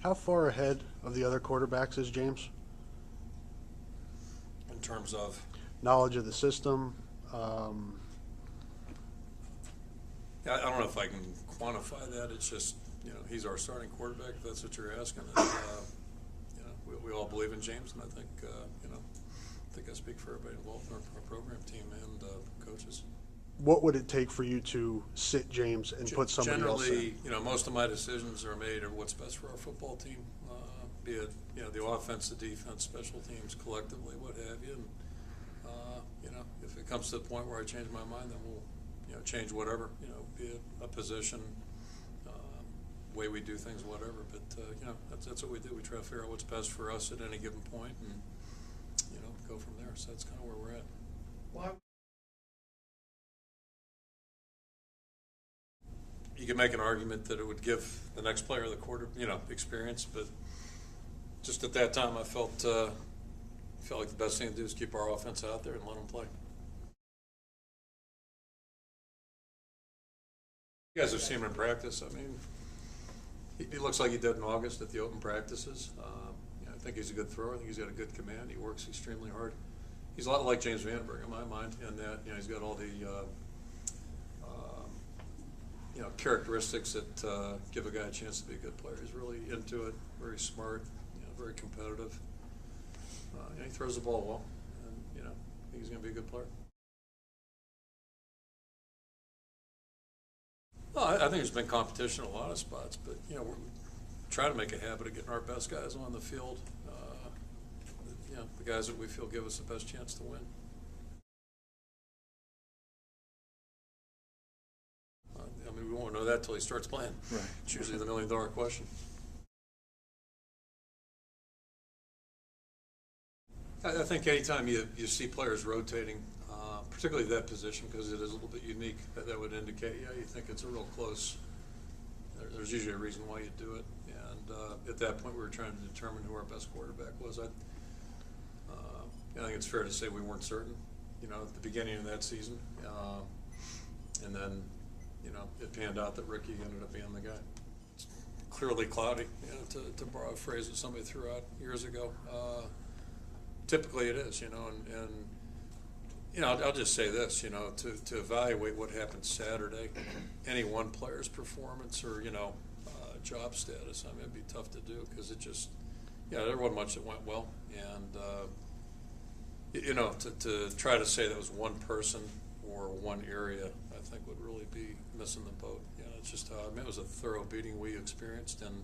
How far ahead of the other quarterbacks is James? In terms of Knowledge of the system? I don't know if I can quantify that. It's just, he's our starting quarterback, if that's what you're asking. And, we all believe in James, and I think, I think I speak for everybody involved in our program team and coaches. What would it take for you to sit James and put somebody else in? Generally, most of my decisions are made of what's best for our football team, be it, the offense, the defense, special teams, collectively, what have you. And, if it comes to the point where I change my mind, then we'll, change whatever, be it a position, way we do things, whatever. But, that's what we do. We try to figure out what's best for us at any given point and, go from there. So that's kind of where we're at. Why? You can make an argument that it would give the next player the quarter, experience, but just at that time, I felt like the best thing to do is keep our offense out there and let them play. You guys have seen him in practice. I mean, he looks like he did in August at the open practices. I think he's a good thrower. I think he's got a good command. He works extremely hard. He's a lot like James Vandenberg in my mind, in that he's got all the characteristics that give a guy a chance to be a good player. He's really into it, very smart, very competitive. He throws the ball well, and I think he's going to be a good player. Well, I think there's been competition in a lot of spots, but we're trying to make a habit of getting our best guys on the field. The guys that we feel give us the best chance to win. We won't know that till he starts playing. Right. It's usually the $1 million question. I think anytime you see players rotating, particularly that position, because it is a little bit unique, that would indicate, you think it's a real close. There's usually a reason why you do it. And at that point, we were trying to determine who our best quarterback was. I think it's fair to say we weren't certain, at the beginning of that season. And then, it panned out that Ricky ended up being the guy. It's clearly cloudy, to borrow a phrase that somebody threw out years ago. Typically it is, and I'll just say this, to evaluate what happened Saturday, any one player's performance or, job status, it'd be tough to do, because it just, there wasn't much that went well. And, to try to say that was one person or one area, I think would really be missing the boat. It's just how, it was a thorough beating we experienced, and